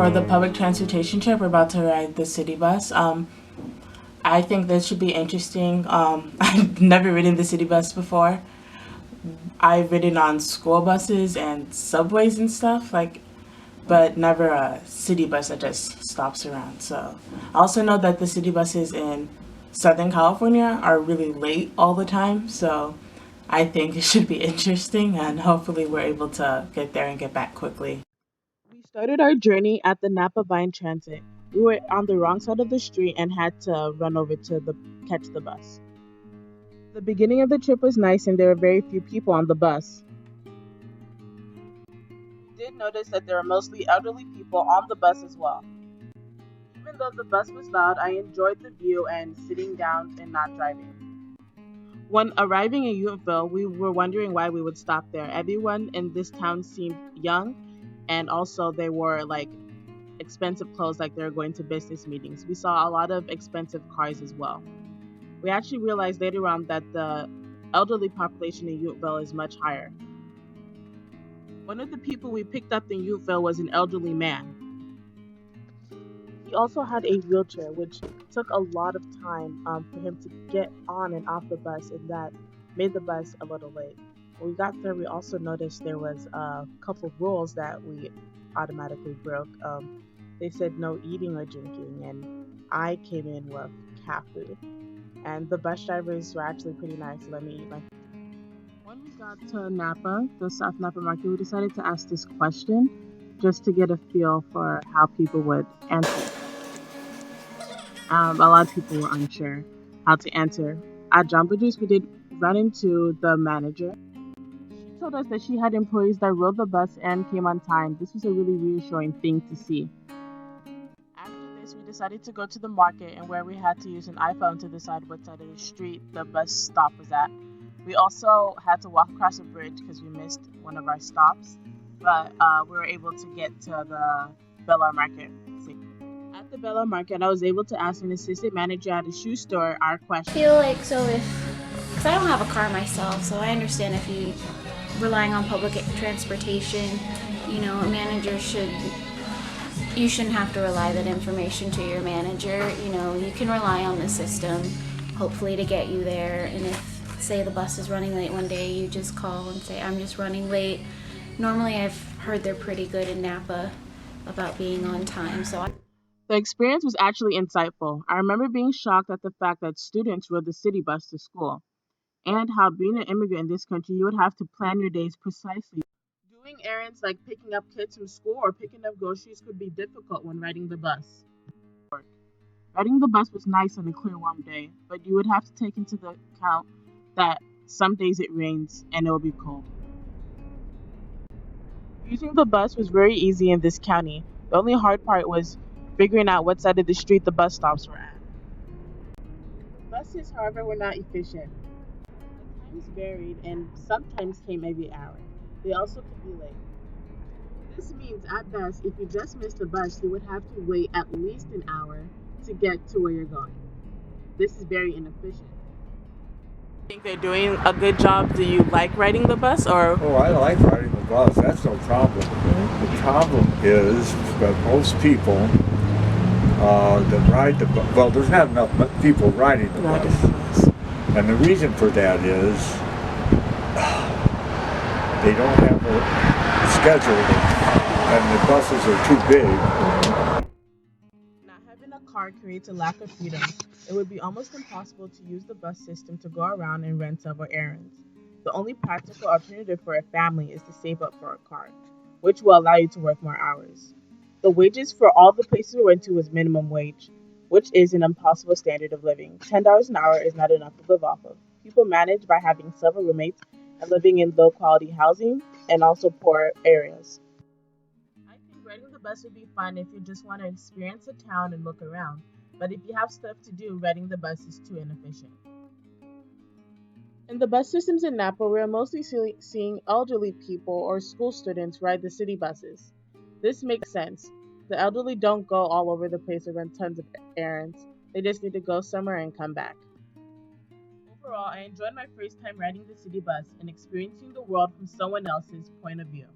For the public transportation trip, we're about to ride the city bus. I think this should be interesting. I've never ridden the city bus before. I've ridden on school buses and subways and stuff, but never a city bus that just stops around. So I also know that the city buses in Southern California are really late all the time. So I think it should be interesting, and hopefully we're able to get there and get back quickly. We started our journey at the Napa Vine Transit. We were on the wrong side of the street and had to run over to catch the bus. The beginning of the trip was nice and there were very few people on the bus. We did notice that there were mostly elderly people on the bus as well. Even though the bus was loud, I enjoyed the view and sitting down and not driving. When arriving in Yountville, we were wondering why we would stop there. Everyone in this town seemed young, and also they wore expensive clothes like they were going to business meetings. We saw a lot of expensive cars as well. We actually realized later on that the elderly population in Yountville is much higher. One of the people we picked up in Yountville was an elderly man. He also had a wheelchair, which took a lot of time for him to get on and off the bus, and that made the bus a little late. When we got there, we also noticed there was a couple rules that we automatically broke. They said no eating or drinking, and I came in with cat food. And the bus drivers were actually pretty nice to let me eat my food. When we got to Napa, the South Napa market, we decided to ask this question just to get a feel for how people would answer. A lot of people were unsure how to answer. At Jamba Juice, we did run into the manager. She told us that she had employees that rode the bus and came on time. This was a really reassuring thing to see. After this, we decided to go to the market and where we had to use an iPhone to decide what side of the street the bus stop was at. We also had to walk across a bridge because we missed one of our stops, but we were able to get to the Bella Market. At the Bella Market, I was able to ask an assistant manager at a shoe store our question. Feel like so if because I don't have a car myself, so I understand if you relying on public transportation, a manager you shouldn't have to rely that information to your manager. You can rely on the system, hopefully to get you there. And if say the bus is running late one day, you just call and say I'm just running late. Normally, I've heard they're pretty good in Napa about being on time, so The experience was actually insightful. I remember being shocked at the fact that students rode the city bus to school, and how being an immigrant in this country, you would have to plan your days precisely. Doing errands like picking up kids from school or picking up groceries could be difficult when riding the bus. Riding the bus was nice on a clear, warm day, but you would have to take into the account that some days it rains and it will be cold. Using the bus was very easy in this county. The only hard part was figuring out what side of the street the bus stops were at. Buses, however, were not efficient. The times varied and sometimes came every hour. They also could be late. This means, at best, if you just missed a bus, you would have to wait at least an hour to get to where you're going. This is very inefficient. Think they're doing a good job? Do you like riding the bus or? Oh, I like riding the bus. That's no problem. The problem is that most people that ride the bus, well, there's not enough people riding the bus. And the reason for that is they don't have a schedule and the buses are too big. Not having a car creates a lack of freedom. It would be almost impossible to use the bus system to go around and run several errands. The only practical alternative for a family is to save up for a car, which will allow you to work more hours. The wages for all the places we went to was minimum wage, which is an impossible standard of living. $10 an hour is not enough to live off of. People manage by having several roommates and living in low quality housing and also poor areas. I think riding the bus would be fun if you just want to experience a town and look around. But if you have stuff to do, riding the bus is too inefficient. In the bus systems in Napa, we are mostly seeing elderly people or school students ride the city buses. This makes sense. The elderly don't go all over the place or run tons of errands. They just need to go somewhere and come back. Overall, I enjoyed my first time riding the city bus and experiencing the world from someone else's point of view.